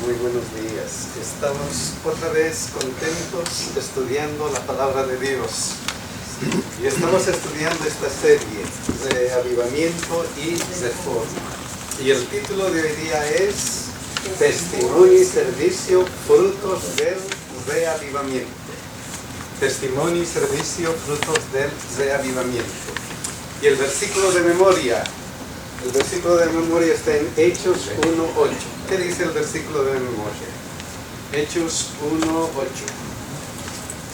Muy buenos días. Estamos otra vez contentos estudiando la palabra de Dios. Y estamos estudiando esta serie de avivamiento y reforma. Y el título de hoy día es Testimonio y servicio, frutos del reavivamiento. Testimonio y servicio, frutos del reavivamiento. Y el versículo de memoria está en Hechos 1:8. ¿Qué dice el versículo de memoria? Hechos 1:8.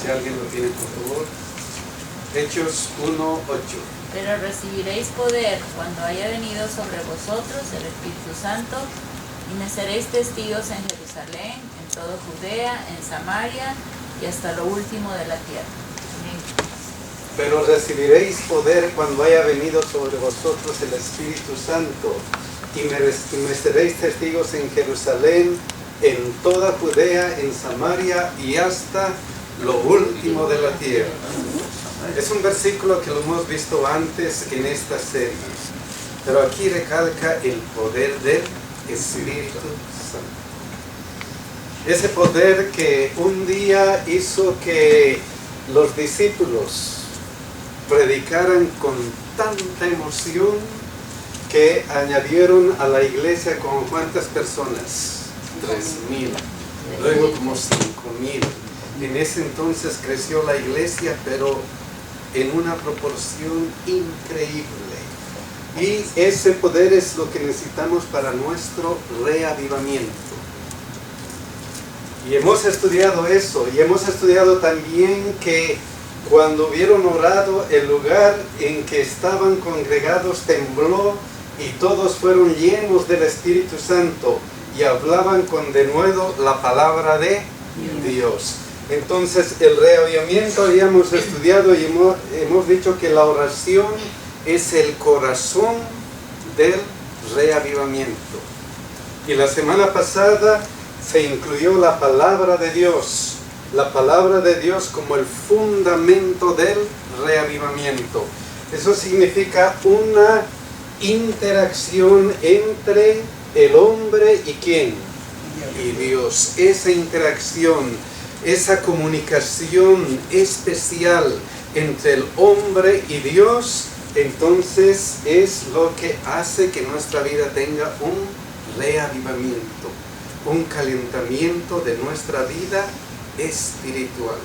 Si alguien lo tiene, por favor. Hechos 1:8. Pero recibiréis poder cuando haya venido sobre vosotros el Espíritu Santo, y me seréis testigos en Jerusalén, en toda Judea, en Samaria y hasta lo último de la tierra. Amén. Pero recibiréis poder cuando haya venido sobre vosotros el Espíritu Santo, y me seréis testigos en Jerusalén, en toda Judea, en Samaria y hasta lo último de la tierra. Es un versículo que lo hemos visto antes en esta serie, pero aquí recalca el poder del Espíritu Santo. Ese poder que un día hizo que los discípulos predicaran con tanta emoción que añadieron a la iglesia con ¿cuántas personas? 3,000, luego como 5,000. En ese entonces creció la iglesia, pero en una proporción increíble. Y ese poder es lo que necesitamos para nuestro reavivamiento. Y hemos estudiado eso, y hemos estudiado también que cuando hubieron orado, el lugar en que estaban congregados tembló y todos fueron llenos del Espíritu Santo y hablaban con denuedo la palabra de Dios. Entonces el reavivamiento habíamos estudiado y hemos dicho que la oración es el corazón del reavivamiento. Y la semana pasada se incluyó la palabra de Dios. La palabra de Dios como el fundamento del reavivamiento. Eso significa una interacción entre el hombre y ¿quién? Y Dios. Esa interacción, esa comunicación especial entre el hombre y Dios, entonces es lo que hace que nuestra vida tenga un reavivamiento, un calentamiento de nuestra vida espiritual.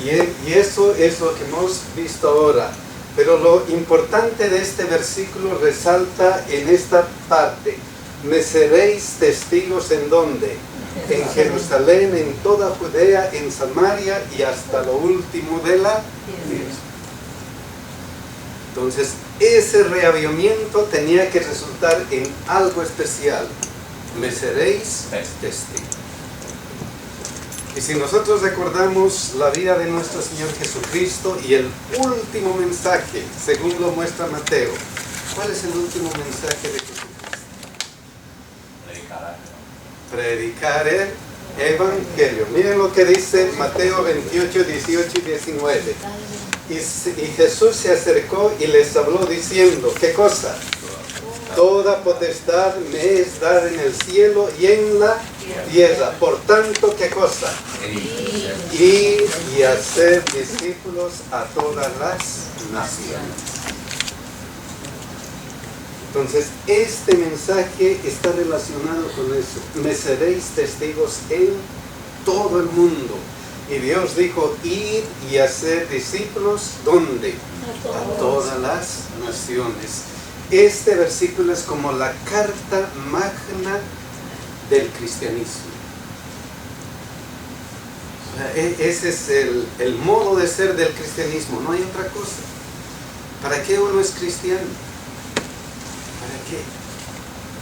Y eso es lo que hemos visto ahora. Pero lo importante de este versículo resalta en esta parte. Me seréis testigos ¿en dónde? En Jerusalén, en toda Judea, en Samaria y hasta lo último de la tierra. Entonces, ese reavivamiento tenía que resultar en algo especial. Me seréis testigos. Y si nosotros recordamos la vida de nuestro Señor Jesucristo y el último mensaje, según lo muestra Mateo, ¿cuál es el último mensaje de Jesucristo? Predicar el Evangelio. Miren lo que dice Mateo 28, 18 y 19. Y Jesús se acercó y les habló diciendo, ¿qué cosa? Toda potestad me es dada en el cielo y en la tierra. Por tanto, ¿qué cosa? Ir y hacer discípulos a todas las naciones. Entonces, este mensaje está relacionado con eso. Me seréis testigos en todo el mundo. Y Dios dijo, ir y hacer discípulos, ¿dónde? A todas las naciones. Este versículo es como la carta magna del cristianismo. Ese es el modo de ser del cristianismo, no hay otra cosa. ¿Para qué uno es cristiano? ¿Para qué?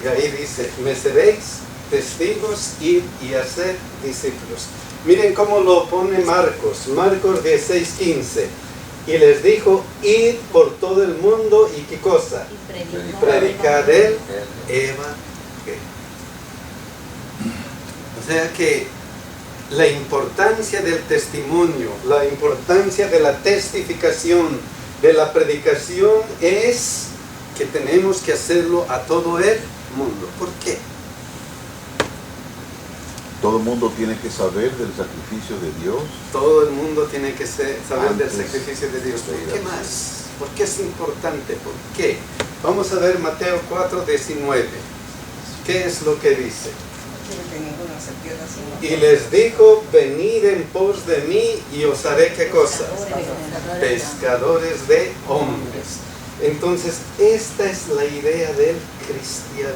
Y ahí dice, me seréis testigos, ir y hacer discípulos. Miren cómo lo pone Marcos 16:15. Y les dijo, id por todo el mundo y ¿qué cosa? Y predicar el Evangelio. O sea que la importancia del testimonio, la importancia de la testificación, de la predicación es que tenemos que hacerlo a todo el mundo. ¿Por qué? Todo el mundo tiene que saber del sacrificio de Dios. Todo el mundo tiene que saber del Antes sacrificio de Dios. de ir ¿Por qué a- más? ¿Por qué es importante? ¿Por qué? Vamos a ver Mateo 4:19. ¿Qué es lo que dice? Que ninguno se pierda sino Y les dijo, venid en pos de mí y os haré ¿qué cosa? Pescadores de hombres. Entonces, esta es la idea del cristiano.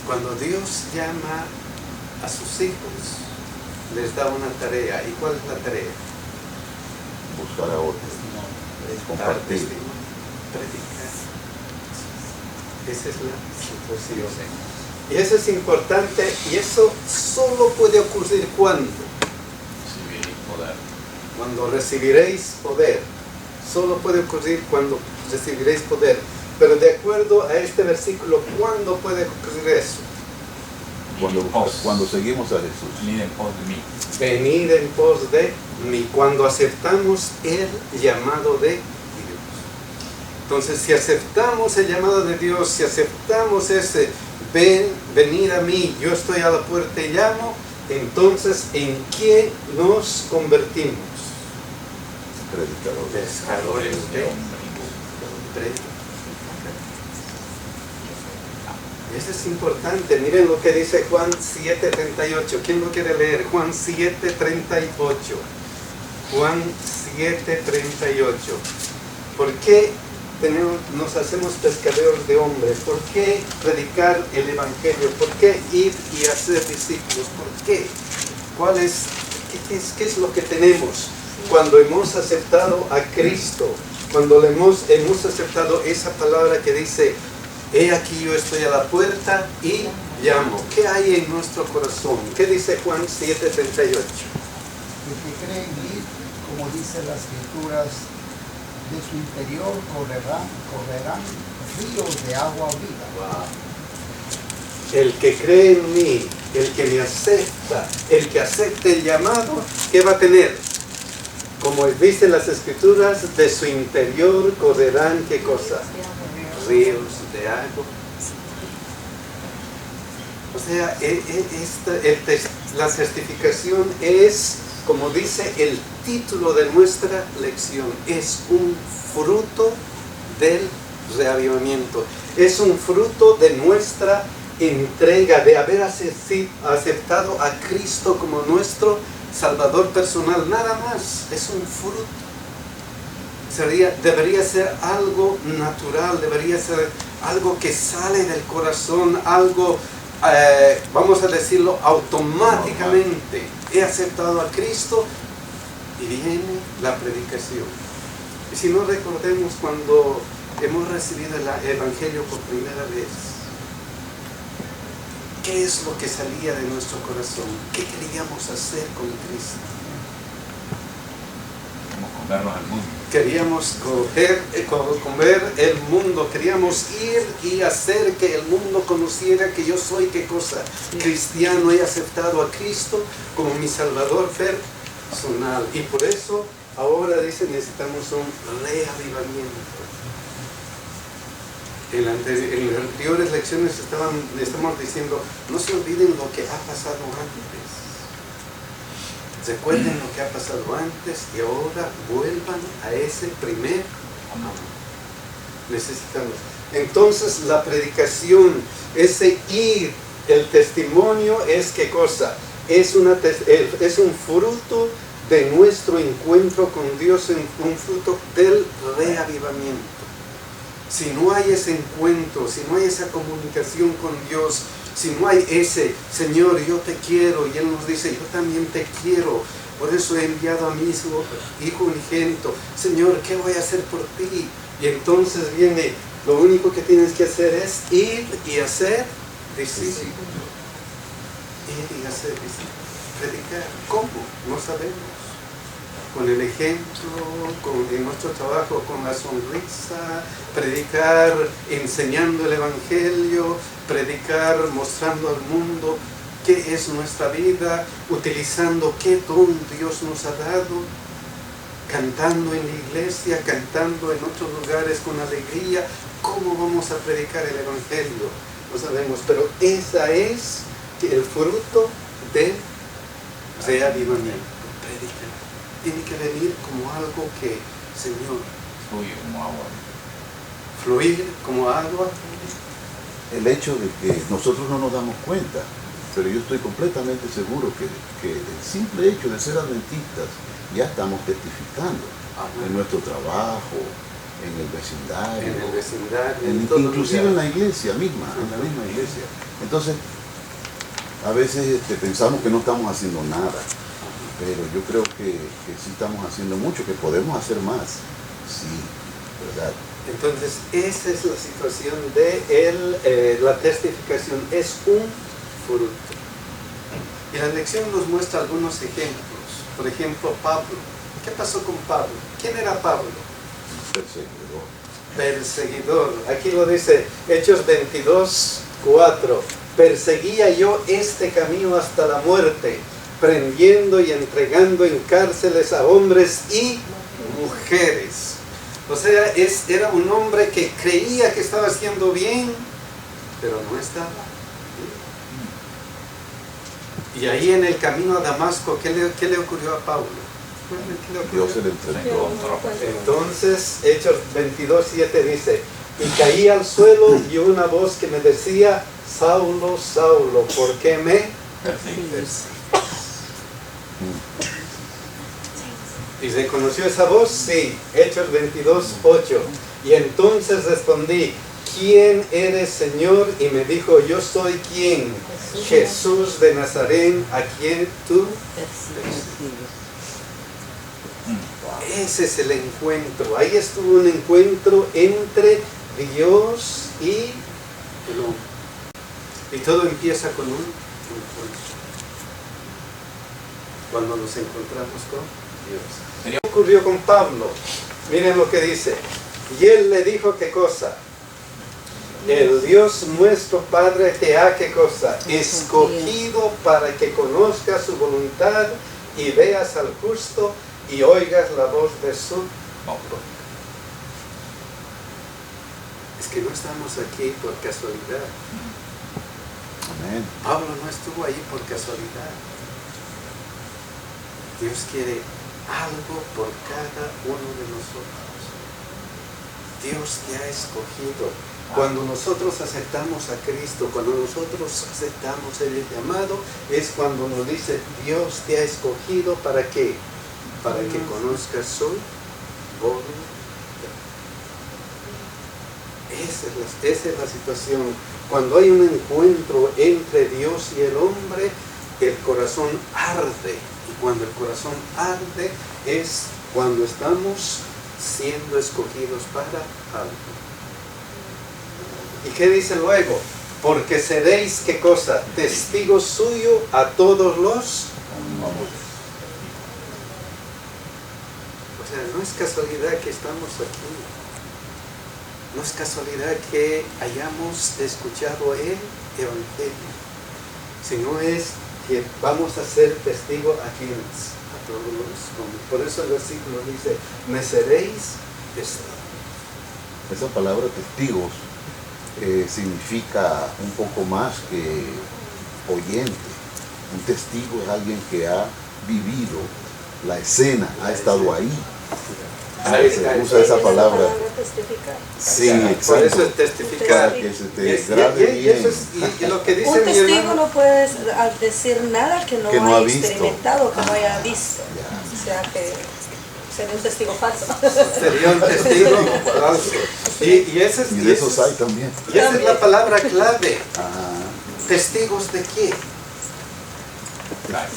Cuando Dios llama a sus hijos, les da una tarea. ¿Y cuál es la tarea? Buscar a otros. Dar Compartir. testimonio, predicar. Esa es la situación. Y eso es importante, y eso solo puede ocurrir cuando recibiréis poder. Solo puede ocurrir cuando recibiréis poder. Pero de acuerdo a este versículo, ¿cuándo puede ocurrir eso? Cuando seguimos a Jesús. Venid en pos de mí. Venid en pos de mí, cuando aceptamos el llamado de Dios. Entonces, si aceptamos el llamado de Dios, si aceptamos ese venid a mí, yo estoy a la puerta y llamo, entonces, ¿en qué nos convertimos? Predicadores. Pescadores de hombres. Eso es importante. Miren lo que dice Juan 7:38. ¿Quién lo quiere leer? Juan 7:38. Juan 7:38. ¿Por qué nos hacemos pescadores de hombres? ¿Por qué predicar el Evangelio? ¿Por qué ir y hacer discípulos? ¿Por qué? ¿Qué es lo que tenemos cuando hemos aceptado a Cristo? Cuando hemos aceptado esa palabra que dice, he aquí yo estoy a la puerta y llamo. ¿Qué hay en nuestro corazón? ¿Qué dice Juan 7:38? El que cree en mí, como dice las escrituras, de su interior correrán ríos de agua viva. El que cree en mí, el que me acepta, el que acepte el llamado, ¿qué va a tener? Como dice las escrituras, de su interior correrán, ¿qué cosa? Ríos de agua. O sea, la certificación es, como dice el título de nuestra lección, es un fruto del reavivamiento. Es un fruto de nuestra entrega, de haber aceptado a Cristo como nuestro Salvador personal. Nada más, es un fruto. Debería ser algo natural, debería ser algo que sale del corazón, algo, vamos a decirlo, automáticamente. He aceptado a Cristo y viene la predicación. Y si no, recordemos cuando hemos recibido el Evangelio por primera vez, ¿qué es lo que salía de nuestro corazón? ¿Qué queríamos hacer con Cristo? Como comernos al mundo. Queríamos comer el mundo, queríamos ir y hacer que el mundo conociera que yo soy, ¿qué cosa? Cristiano, he aceptado a Cristo como mi Salvador personal. Y por eso ahora dice, necesitamos un reavivamiento. En las anteriores lecciones estamos diciendo, no se olviden lo que ha pasado antes. Recuerden lo que ha pasado antes y ahora vuelvan a ese primer amor. Necesitamos. Entonces la predicación, ese ir, el testimonio es ¿qué cosa? Es un fruto de nuestro encuentro con Dios, un fruto del reavivamiento. Si no hay ese encuentro, si no hay esa comunicación con Dios, si no hay ese, Señor, yo te quiero, y Él nos dice, yo también te quiero, por eso he enviado a mi hijo unigénito, Señor, ¿qué voy a hacer por ti? Y entonces viene, lo único que tienes que hacer es ir y hacer discípulos. Ir y hacer discípulos. Predicar. ¿Cómo? No sabemos. Con el ejemplo, en nuestro trabajo, con la sonrisa, predicar enseñando el Evangelio, predicar mostrando al mundo qué es nuestra vida, utilizando qué don Dios nos ha dado, cantando en la iglesia, cantando en otros lugares con alegría. ¿Cómo vamos a predicar el Evangelio? No sabemos, pero esa es el fruto de reavivamiento. Predicar. Tiene que venir como algo que, Señor, Fluye como agua. fluir como agua. El hecho de que nosotros no nos damos cuenta, pero yo estoy completamente seguro que el simple hecho de ser adventistas ya estamos testificando en nuestro trabajo, en el vecindario, En el vecindario, en todo inclusive lugar. en la iglesia misma, en la misma iglesia. Entonces, a veces pensamos que no estamos haciendo nada, pero yo creo que sí estamos haciendo mucho, que podemos hacer más. Sí, ¿verdad? Entonces, esa es la situación de la testificación, es un fruto. Y la lección nos muestra algunos ejemplos. Por ejemplo, Pablo. ¿Qué pasó con Pablo? ¿Quién era Pablo? Perseguidor. Perseguidor. Aquí lo dice Hechos 22:4. Perseguía yo este camino hasta la muerte, prendiendo y entregando en cárceles a hombres y mujeres. O sea, era un hombre que creía que estaba haciendo bien, pero no estaba. Y ahí en el camino a Damasco, ¿qué le ocurrió a Pablo? ¿Qué le ocurrió? Dios se le entregó. Entonces, Hechos 22:7 dice, y caí al suelo y una voz que me decía, Saulo, Saulo, ¿por qué me persigues? ¿Y reconoció esa voz? Sí, Hechos 22:8. Y entonces respondí, ¿quién eres, Señor? Y me dijo, yo soy ¿quién? Jesús de Nazaret, a quien tú persigues. Ese es el encuentro. Ahí estuvo un encuentro entre Dios y el hombre. Y todo empieza con un encuentro. Cuando nos encontramos con Dios. ¿Qué ocurrió con Pablo? Miren lo que dice. Y él le dijo, ¿qué cosa? El Dios nuestro Padre te ha, ¿qué cosa? Escogido para que conozcas su voluntad y veas al justo y oigas la voz de su boca. Es que no estamos aquí por casualidad. Amén. Pablo no estuvo ahí por casualidad. Dios quiere algo por cada uno de nosotros. Dios te ha escogido. Cuando nosotros aceptamos a Cristo, cuando nosotros aceptamos el llamado, es cuando nos dice, Dios te ha escogido ¿para qué? Para que conozcas su voluntad. Esa es la situación. Cuando hay un encuentro entre Dios y el hombre, el corazón arde. Y cuando el corazón arde es cuando estamos siendo escogidos para algo. ¿Y qué dice luego? Porque seréis, ¿qué cosa? Testigos suyos a todos los hombres. O sea, no es casualidad que estamos aquí. No es casualidad que hayamos escuchado el Evangelio. Sino es que vamos a ser testigos a quienes, a todos los hombres. Por eso el versículo dice, me seréis testigos. Esa palabra testigos significa un poco más que oyente. Un testigo es alguien que ha vivido la escena, ha estado ahí. Se usa esa palabra. Sí, Por exacto. eso es testificar. Para que se te grabe Y bien. eso es y lo que dice Un mi testigo hermano. no puede decir nada que no Que no haya ha visto. experimentado, que no haya visto. Ya. O sea que sería un testigo falso. Sería un testigo falso. Y ese es, Y de esos hay también. y esa es la palabra clave. Ah, ¿Testigos de qué?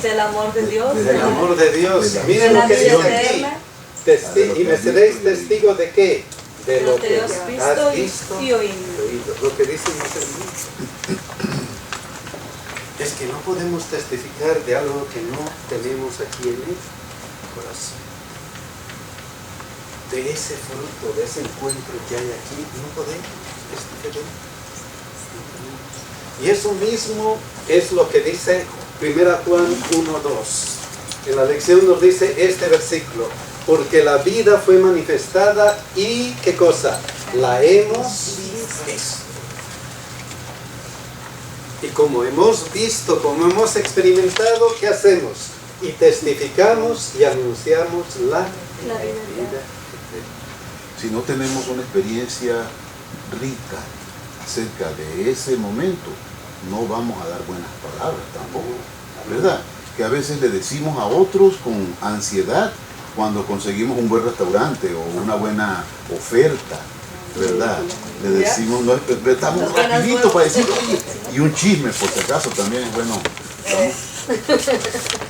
Del amor de Dios. Del amor de Dios. De la Miren de lo la que vida dice aquí. eterna. Y me seréis testigos de qué? De lo que has has visto visto y oído. Lo que dice mis hermanos. Es que no podemos testificar de algo que no tenemos aquí en el corazón. De ese fruto, de ese encuentro que hay aquí, no podemos testificar. Y eso mismo es lo que dice 1 Juan 1:2. En la lección nos dice este versículo. Porque la vida fue manifestada y, ¿qué cosa? La hemos visto. Y como hemos visto, como hemos experimentado, ¿qué hacemos? Y testificamos y anunciamos la vida. Si no tenemos una experiencia rica acerca de ese momento, no vamos a dar buenas palabras tampoco, ¿verdad? Que a veces le decimos a otros con ansiedad cuando conseguimos un buen restaurante o una buena oferta, ¿verdad? Le decimos, no, estamos rapidito para decir, oye, y un chisme, por si acaso, también es bueno.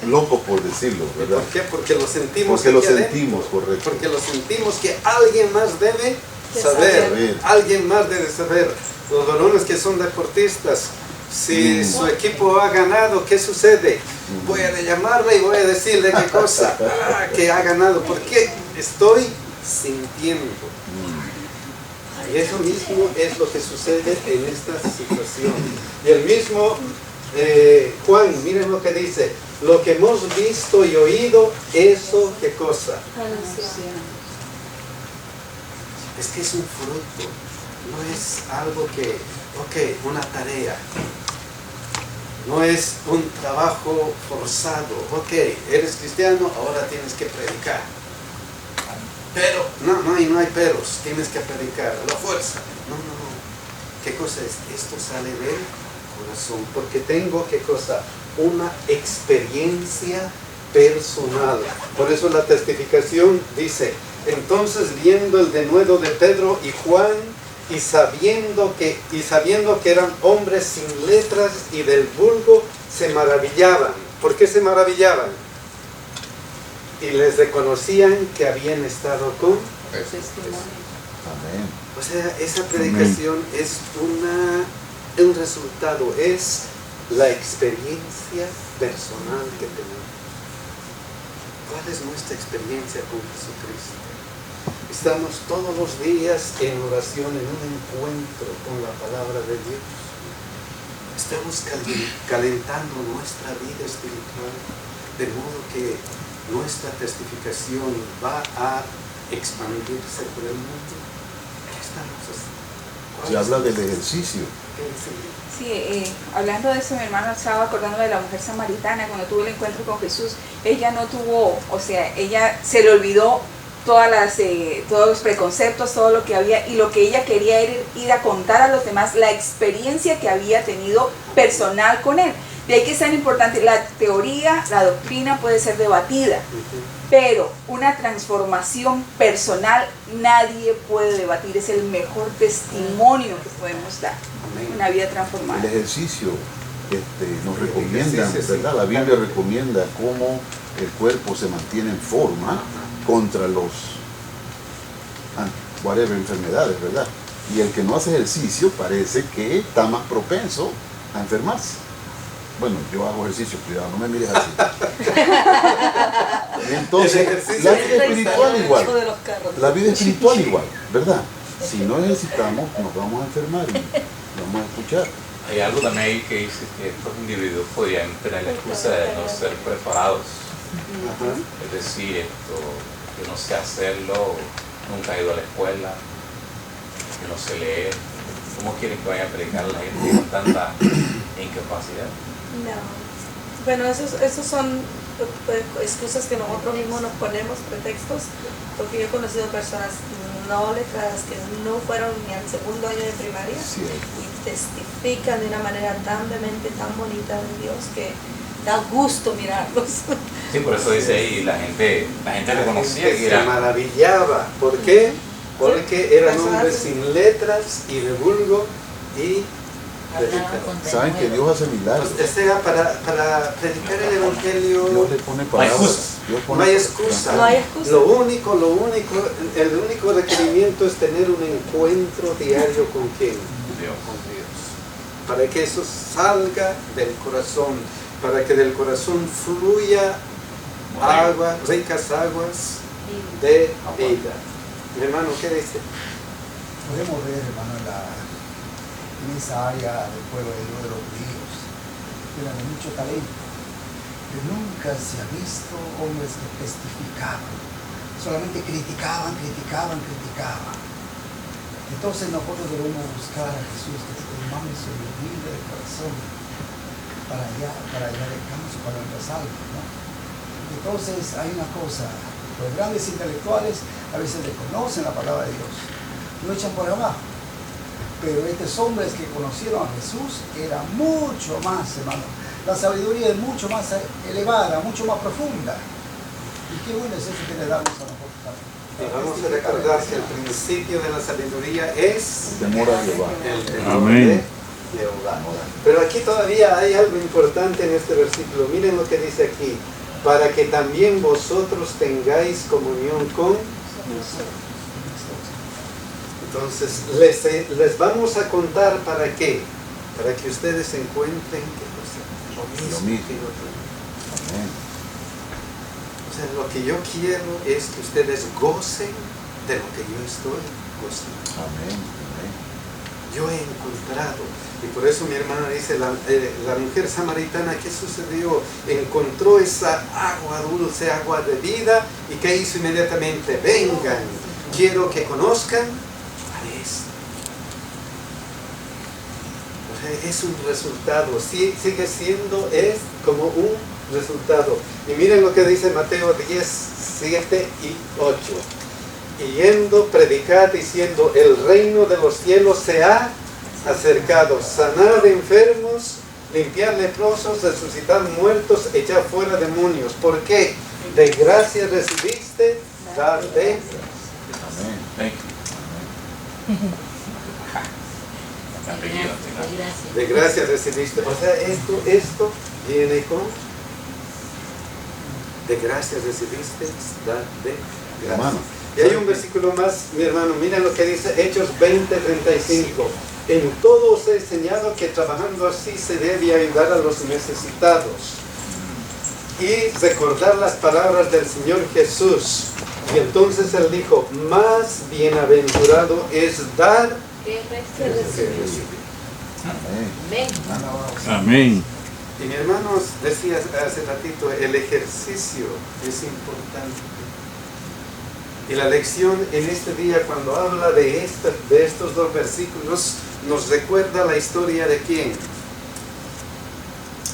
Locos por decirlo, ¿verdad? ¿Por qué? Porque lo sentimos. Porque lo aquí adentro. sentimos, correcto. Porque lo sentimos que alguien más debe saber. Alguien más debe saber. Los varones que son deportistas, si su equipo ha ganado, ¿qué sucede? Voy a llamarle y voy a decirle qué cosa. Que ha ganado. Porque estoy sintiendo. Y eso mismo es lo que sucede en esta situación. Y el mismo Juan, miren lo que dice. Lo que hemos visto y oído, eso qué cosa. Es que es un fruto. No es algo que, una tarea. No es un trabajo forzado. Eres cristiano, ahora tienes que predicar. Pero, no hay peros, tienes que predicar a la fuerza. No. ¿Qué cosa es? Esto sale del corazón, porque tengo, ¿qué cosa? Una experiencia personal. Por eso la testificación dice, entonces viendo el denuedo de Pedro y Juan, y sabiendo que eran hombres sin letras y del vulgo, se maravillaban. ¿Por qué se maravillaban? Y les reconocían que habían estado con Amén. O sea, esa predicación es un resultado, es la experiencia personal que tenemos. ¿Cuál es nuestra experiencia con Jesucristo? Estamos todos los días en oración, en un encuentro con la palabra de Dios. Estamos calentando nuestra vida espiritual, de modo que nuestra testificación va a expandirse por el mundo. ¿Qué estamos haciendo? Se habla del ejercicio. Sí, hablando de eso, mi hermano estaba acordando de la mujer samaritana cuando tuvo el encuentro con Jesús. Ella no tuvo, ella se le olvidó todos los preconceptos, todo lo que había, y lo que ella quería era ir a contar a los demás la experiencia que había tenido personal con él. De ahí que es tan importante, la teoría, la doctrina puede ser debatida, pero una transformación personal nadie puede debatir, es el mejor testimonio que podemos dar, una vida transformada. El ejercicio nos recomienda, ¿verdad? La Biblia recomienda cómo el cuerpo se mantiene en forma contra los enfermedades, ¿verdad? Y el que no hace ejercicio parece que está más propenso a enfermarse. Bueno, yo hago ejercicio, cuidado, no me mires así. Entonces, la vida espiritual igual. La vida espiritual igual, ¿verdad? Si no ejercitamos, nos vamos a enfermar y vamos a escuchar. Hay algo también ahí que dice que estos individuos podían tener la excusa de no ser preparados. Es decir, yo no sé hacerlo, nunca he ido a la escuela, yo no sé leer. ¿Cómo quieren que vaya a predicar a la gente con tanta incapacidad? No. Bueno, esos son excusas que nosotros mismos nos ponemos, pretextos, porque yo he conocido personas no letradas que no fueron ni al segundo año de primaria y testifican de una manera tan vehemente, tan bonita de Dios que da gusto mirarlos. Sí, por eso dice ahí, la gente reconocía que se maravillaba. ¿Por qué? Porque eran hombres sin letras y de vulgo y saben que Dios hace milagros. O sea, para predicar el evangelio Dios le pone palabras. No hay excusa. No hay excusa. El único requerimiento es tener un encuentro diario con quién, con Dios, para que eso salga del corazón, para que del corazón fluya agua, ricas aguas de vida. Mi hermano, ¿qué dice? Podemos ver, hermano, en esa área del pueblo de Dios de los judíos, que eran de mucho talento, pero nunca se ha visto hombres que testificaban, solamente criticaban. Entonces nosotros debemos buscar a Jesús, que es el manso y humilde de corazón, para hallar descanso para nuestras almas, ¿no? Entonces hay una cosa, los grandes intelectuales a veces desconocen la palabra de Dios, lo echan por abajo. Pero estos hombres que conocieron a Jesús era mucho más, hermano. La sabiduría es mucho más elevada, mucho más profunda. Y qué bueno es eso que le damos a nosotros también. Y vamos a recordar que el principio de la sabiduría es Temor a Jehová. el temor Amén. de Jehová. Pero aquí todavía hay algo importante en este versículo. Miren lo que dice aquí. Para que también vosotros tengáis comunión con... Entonces, les vamos a contar para qué. Para que ustedes encuentren lo mismo que yo tengo. Amén. O sea, lo que yo quiero es que ustedes gocen de lo que yo estoy gozando. Amén. Amén. Yo he encontrado, y por eso mi hermana dice, la mujer samaritana, ¿qué sucedió? Encontró esa agua dulce, agua de vida, y ¿qué hizo inmediatamente? Vengan, quiero que conozcan a esto. O sea, es un resultado, sí, sigue siendo, es como un resultado. Y miren lo que dice Mateo 10, 7 y 8. Y yendo, predicad diciendo, el reino de los cielos se ha acercado, sanad enfermos, limpiar leprosos, resucitar muertos, echar fuera demonios. ¿Por qué? De gracia recibiste, dar de... Amén. Thank you. Apellido, Gracias. De gracia recibiste. O sea, esto viene con... De gracia recibiste, dar de gracia. Hermano. Y hay un versículo más, mi hermano, miren lo que dice Hechos 20:35. En todo os he enseñado que trabajando así se debe ayudar a los necesitados. Y recordar las palabras del Señor Jesús. Y entonces él dijo, más bienaventurado es dar ¿Qué que recibir. Amén. Amén. Amén. Y mi hermano decía hace ratito, el ejercicio es importante. Y la lección en este día, cuando habla de estos dos versículos, nos recuerda la historia de quién.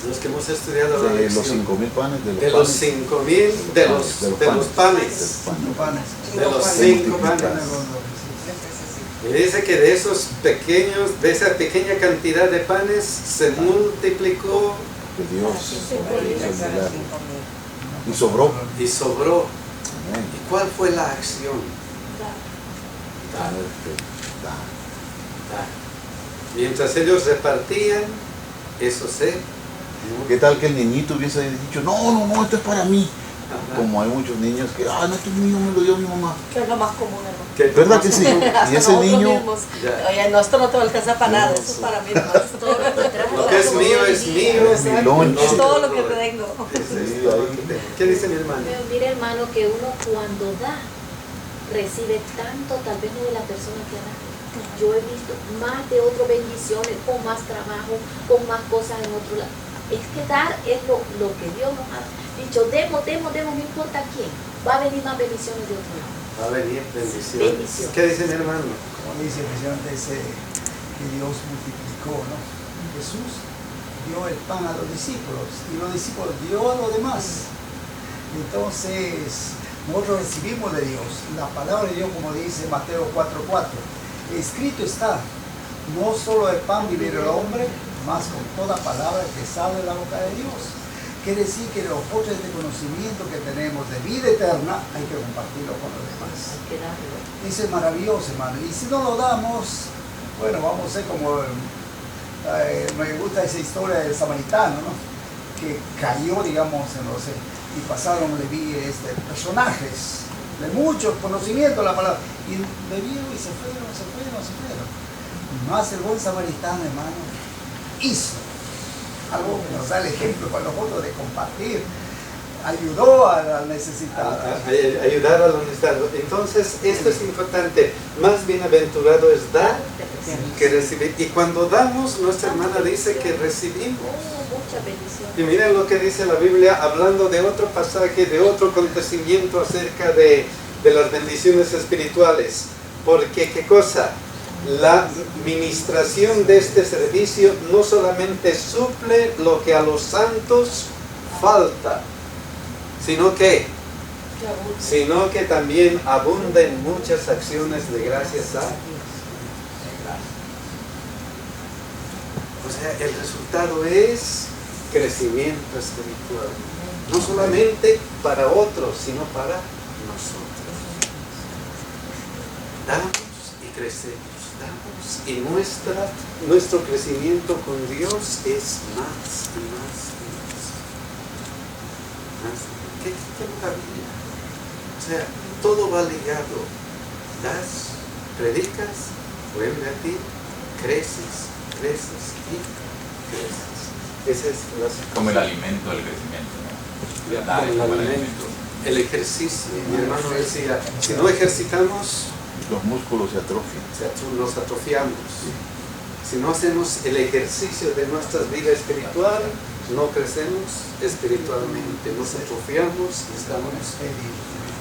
Los que hemos estudiado la De los lección. 5.000 panes, De los 5.000, de los panes. De los 5 panes. Y dice que de esos pequeños, de esa pequeña cantidad de panes, se multiplicó Que Dios hizo el milagro. Y sobró. y sobró. Amén. ¿Y cuál fue la acción? Dar. Dar. Mientras ellos repartían, eso se... ¿Qué tal que el niñito hubiese dicho, no, esto es para mí? Ajá. Como hay muchos niños que, no, esto es mío, me lo dio mi mamá. Que es lo más común, hermano. Que ¿Verdad que sí? Hasta Y ese nosotros niño, mismos. Ya. Oye, no, esto no te alcanza para nada, No, eso es sí. para mí nomás. Lo que es mío es mío. Es mi lonche. Es todo lo que tengo. Sí, ahí. ¿Qué dice mi hermano? Pero mire, hermano, que uno cuando da, recibe tanto, tal vez no de la persona que da. Yo he visto más de otras bendiciones, con más trabajo, con más cosas en otro lado. Es que dar es lo que Dios nos ha dicho, demos, no importa quién. Va a venir más bendiciones de otro lado. Va a venir bendiciones. Bendición. ¿Qué dice mi hermano? Como dice el presidente, dice que Dios multiplicó, ¿no? Jesús dio el pan a los discípulos y los discípulos dio a los demás. Entonces, nosotros recibimos de Dios la palabra de Dios, como dice Mateo 4:4. Escrito está, no solo de pan vivirá el hombre, más con toda palabra que sale de la boca de Dios. Quiere decir que nosotros este conocimiento que tenemos de vida eterna hay que compartirlo con los demás. Hay que darlo. Eso es maravilloso, hermano. Y si no lo damos, bueno, vamos a ser como... me gusta esa historia del samaritano, ¿no? Que cayó, digamos, en los... y pasaron, le vi personajes de mucho conocimiento de la palabra. Y bebió y se fueron. Más el buen samaritano, hermano, hizo algo que nos da el ejemplo para nosotros de compartir. Ayudó al necesitado. Ayudar a los necesitados. Entonces, esto es importante. Más bienaventurado es dar que recibir. Y cuando damos, nuestra hermana dice que recibimos. Mucha bendición. Y miren lo que dice la Biblia, hablando de otro pasaje, de otro acontecimiento acerca de las bendiciones espirituales. Porque, ¿qué cosa? la ministración de este servicio no solamente suple lo que a los santos falta, sino que también abunda en muchas acciones de gracias a O sea, el resultado es crecimiento espiritual. No solamente para otros, sino para nosotros. Damos y crecemos, damos y nuestro crecimiento con Dios es más y más y más. ¿Qué maravilla? O sea, todo va ligado. Das, predicas, vuelve a ti, creces y creces. Esa es la situación. Como el alimento del crecimiento, ¿no? Como el alimento, el ejercicio. Mi hermano decía, si no ejercitamos, Los músculos se atrofian. nos atrofiamos. Si no hacemos el ejercicio de nuestra vida espiritual, no crecemos espiritualmente, nos atrofiamos y estamos...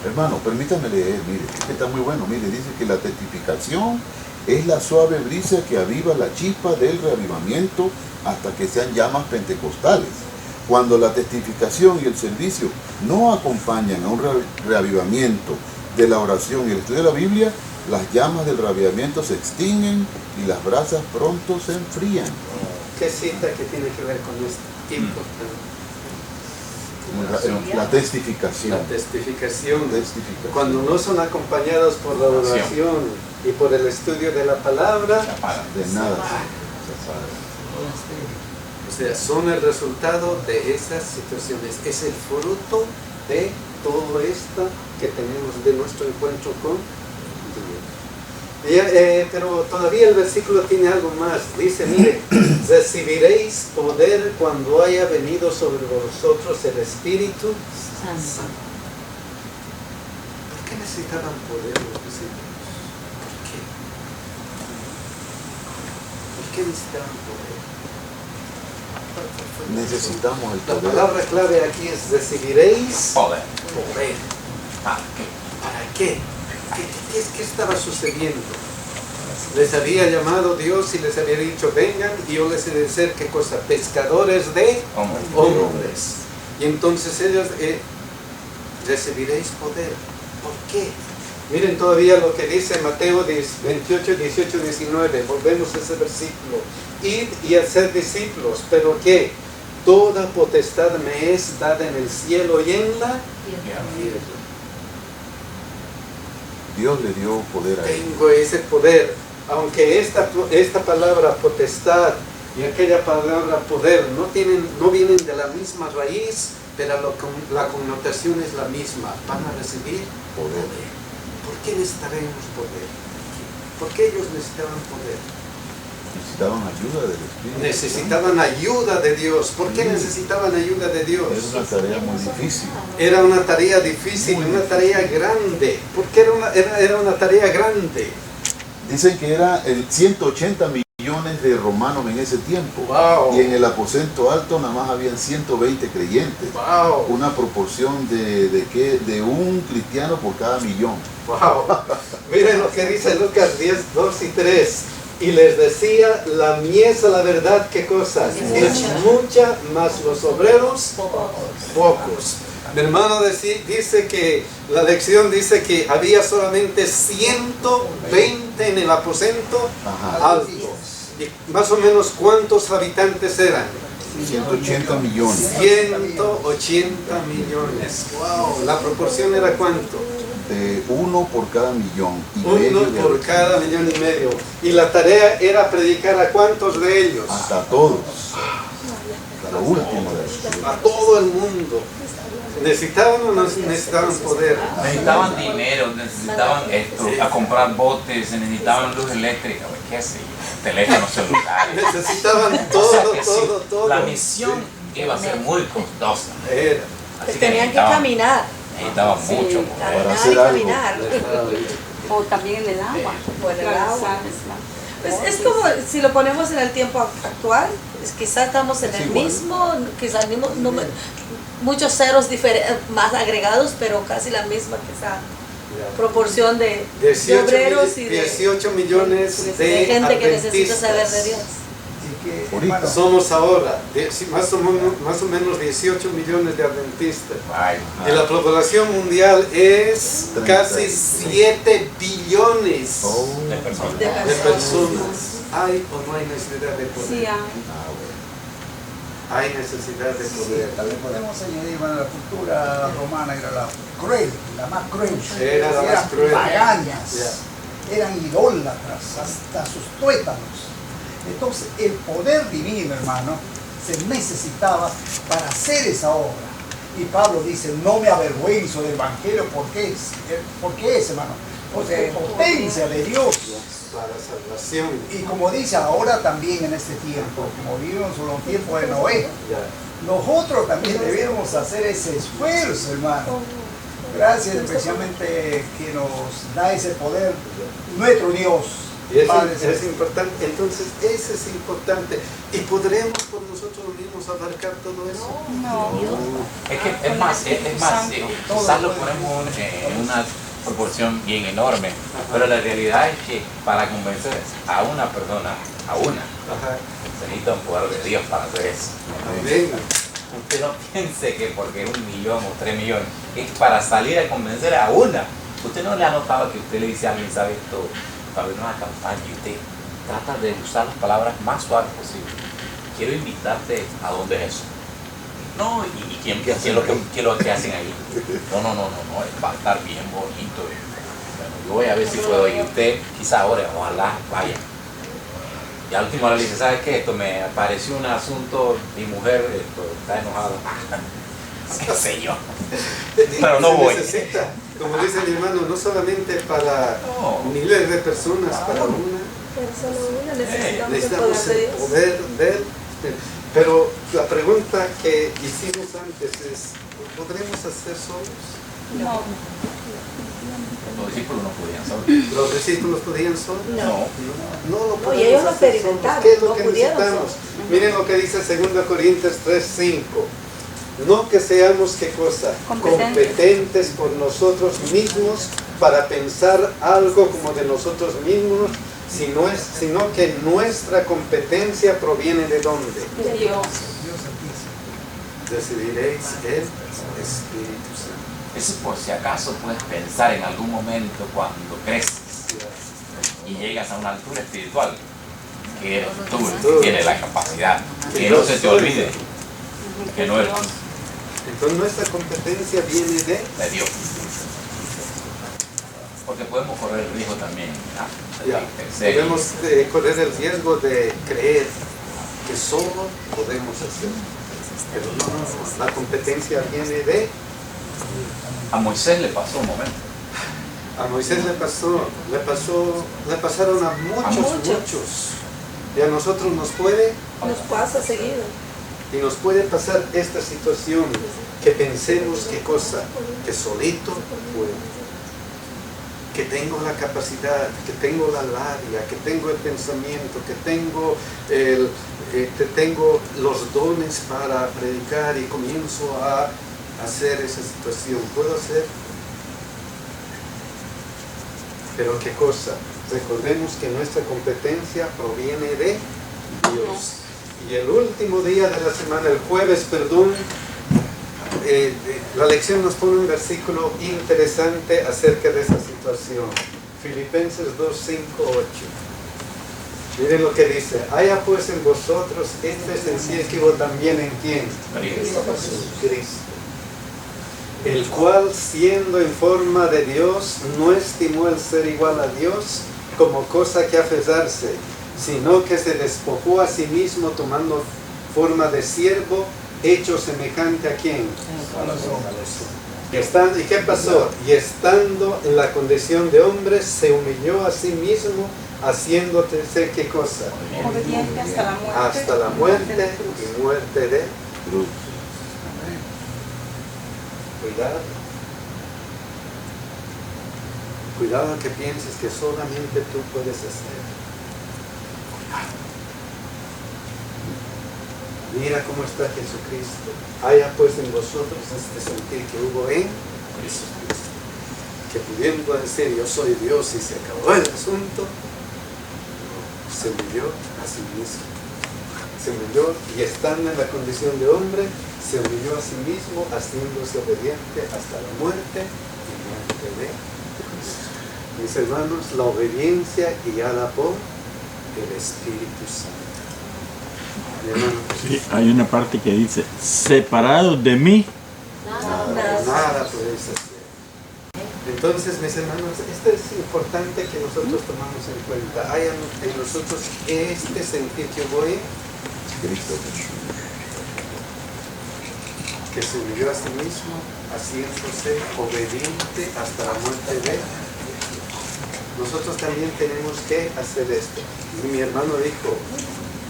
Hermano, permítame leer, mire, que está muy bueno. Mire, dice que la testificación es la suave brisa que aviva la chispa del reavivamiento hasta que sean llamas pentecostales. Cuando la testificación y el servicio no acompañan a un reavivamiento de la oración y el estudio de la Biblia, las llamas del reavivamiento se extinguen y las brasas pronto se enfrían. ¿Qué cita que tiene que ver con esto? Importante. La testificación. La testificación. Cuando no son acompañados por la oración y por el estudio de la palabra, de nada. O sea, son el resultado de esas situaciones. Es el fruto de todo esto que tenemos de nuestro encuentro con Dios. Pero todavía el versículo tiene algo más. Dice, mire, recibiréis poder cuando haya venido sobre vosotros el Espíritu Santo. ¿Por qué necesitaban poder los discípulos? ¿Por qué necesitaban poder? Necesitamos el La poder. palabra clave aquí es recibiréis Poder. poder. ¿Para qué? ¿Qué estaba sucediendo? Les había llamado Dios y les había dicho, vengan y yo les he de ser, ¿qué cosa? Pescadores de hombres. Y entonces ellos, recibiréis poder. ¿Por qué? Miren todavía lo que dice Mateo 28, 18, 19. Volvemos a ese versículo. Id y hacer discípulos, pero ¿qué? Toda potestad me es dada en el cielo y en la tierra. Dios le dio poder a él. Tengo ese poder. Aunque esta palabra potestad y aquella palabra poder no vienen de la misma raíz, pero la connotación es la misma. Van a recibir poder. ¿Por qué necesitaremos poder? ¿Por qué ellos necesitaban poder? Necesitaban ayuda del Espíritu. Necesitaban ayuda de Dios. ¿Por qué necesitaban ayuda de Dios? Era una tarea muy difícil. Era una tarea difícil, una tarea grande. ¿Por qué era una tarea grande? Dicen que era 180 millones de romanos en ese tiempo. Wow. Y en el aposento alto nada más habían 120 creyentes. Wow. Una proporción de un cristiano por cada millón. Wow. Miren lo que dice Lucas 10, 2 y 3. Y les decía, la mies a la verdad, ¿qué cosa? Es mucha, más los obreros pocos. Mi hermano dice que, la lección dice que había solamente 120 en el aposento alto. Y más o menos, ¿cuántos habitantes eran? 180 millones. 180 millones. Wow. ¿La proporción era cuánto? Uno por cada millón. Uno por cada millón y medio. Y la tarea era predicar a cuántos de ellos. Hasta todos. Hasta lo último de ellos. A todo el mundo. ¿Necesitaban o no necesitaban poder? Necesitaban dinero, necesitaban esto, a comprar botes, necesitaban luz eléctrica, qué sé yo, teléfonos celulares. Necesitaban todo, todo. La misión iba a ser muy costosa. Era. Tenían que caminar. Necesitaban mucho poder. Para hacer algo. O también en el agua. Por el agua. Pues es como si lo ponemos en el tiempo actual, quizás estamos en el mismo, quizás muchos ceros más agregados, pero casi la misma quizá proporción de 18, obreros y de 18 millones de gente que necesita adventistas. saber de Dios. Y que, Ahorita. hermano, Somos ahora más o menos 18 millones de adventistas. Ay, Y la población mundial es casi 7 billones de personas. De de personas. ¿Hay o no hay necesidad de poder? Sí, Hay necesidad de poder. también podemos añadir, bueno, la cultura romana era la cruel, la más cruel. Era la más Eran cruel. paganas, eran idólatras, hasta sus tuétanos. Entonces, el poder divino, hermano, se necesitaba para hacer esa obra. Y Pablo dice, no me avergüenzo del Evangelio, porque es, hermano, porque es potencia de Dios. Para salvación. Y como dice ahora también en este tiempo, como vivimos en un tiempo de Noé, Ya. nosotros también debemos hacer ese esfuerzo, hermano. Gracias especialmente que nos da ese poder nuestro Dios. Y eso Padre es Celestial. importante. Entonces, eso es importante. ¿Y podremos por nosotros mismos abarcar todo eso? Es que es más, quizás lo ponemos en una proporción bien enorme, pero la realidad es que para convencer a una persona, Ajá. se necesita un poder de Dios para hacer eso. Amén. Usted no piense que porque 1 millón o 3 millones es para salir a convencer a una. Usted no le ha notado que usted le dice a alguien, ¿sabe esto? Para ver una campaña y usted trata de usar las palabras más suaves posible. Quiero invitarte a dónde es eso. No, ¿y quién lo que hacen ahí? No, va a estar bien bonito. Bueno, yo voy a ver si puedo ir. Usted, quizá ahora, ojalá vaya. Y al último le dice, ¿sabes qué? Esto me pareció un asunto, mi mujer está enojada. ¿Qué sé yo? Pero no Se voy. necesita, como dice mi hermano, no solamente para No. miles de personas, para una. pero solo una necesitamos el Necesitamos poder de el Dios. poder de él. Pero la pregunta que hicimos antes es, ¿podremos hacer solos? No. Los discípulos no podían saber. ¿Los discípulos podían solos? No. No lo No, y podemos ellos lo hacer solos. experimentaron, ¿Qué es lo no que pudieron necesitamos? solos. Miren lo que dice 2 Corintios 3:5. No que seamos, ¿qué cosa? Competentes por nosotros mismos para pensar algo como de nosotros mismos, sino que nuestra competencia proviene de ¿dónde? De Dios. Dios Altísimo. Decidiréis el Espíritu Santo. Eso es por si acaso puedes pensar en algún momento cuando creces y llegas a una altura espiritual, que eres tú el que tienes la capacidad, que no se te olvide que no eres Entonces nuestra competencia viene de Dios. Porque podemos correr el riesgo también Ya, de pensar. podemos correr el riesgo de creer que solo podemos hacer. Pero no, la competencia viene de... A Moisés le pasó un momento. A Moisés le pasaron a muchos. Y a nosotros nos puede, Nos pasa seguido. y nos puede pasar esta situación, que pensemos qué cosa, que solito puedo. Que tengo la capacidad, que tengo la labia, que tengo el pensamiento, que tengo los dones para predicar y comienzo a hacer esa situación. ¿Puedo hacer? Pero qué cosa, recordemos que nuestra competencia proviene de Dios. Y el último día de la semana, el jueves, la lección nos pone un versículo interesante acerca de esa situación. Filipenses 2, 5, 8. Miren lo que dice. Haya pues en vosotros este sencillo también en quién. Cristo. El cual, siendo en forma de Dios, no estimó el ser igual a Dios como cosa que aferrarse, sino que se despojó a sí mismo tomando forma de siervo, hecho semejante a quién. ¿Y qué pasó? Y estando en la condición de hombre, se humilló a sí mismo, haciéndote qué cosa. Obediente hasta la muerte. Hasta la muerte y muerte de Cruz. Cuidado. Cuidado que pienses que solamente tú puedes hacer. Mira cómo está Jesucristo. Haya pues en vosotros este sentir que hubo en Jesucristo. que pudiendo decir yo soy Dios y se acabó el asunto, se humilló a sí mismo. Se humilló y estando en la condición de hombre, se humilló a sí mismo, haciéndose obediente hasta la muerte y muerte de Cristo. Mis hermanos, la obediencia guiada por el Espíritu Santo. Mi hermano, Sí, hay una parte que dice, separados de mí. nada podéis hacer. Entonces, mis hermanos, esto es importante que nosotros tomamos en cuenta. Hay en nosotros este sentir que voy, Cristo. que se humilló a sí mismo, haciéndose obediente hasta la muerte de él. Nosotros también tenemos que hacer esto. Y mi hermano dijo,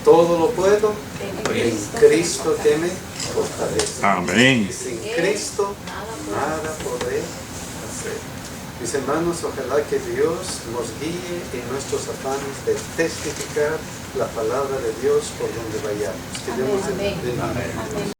todo lo puedo en Cristo que me fortalece. Amén. Y sin Cristo nada podré hacer. Mis hermanos, ojalá que Dios nos guíe en nuestros afanes de testificar la palabra de Dios por donde vayamos. Que Dios nos bendiga.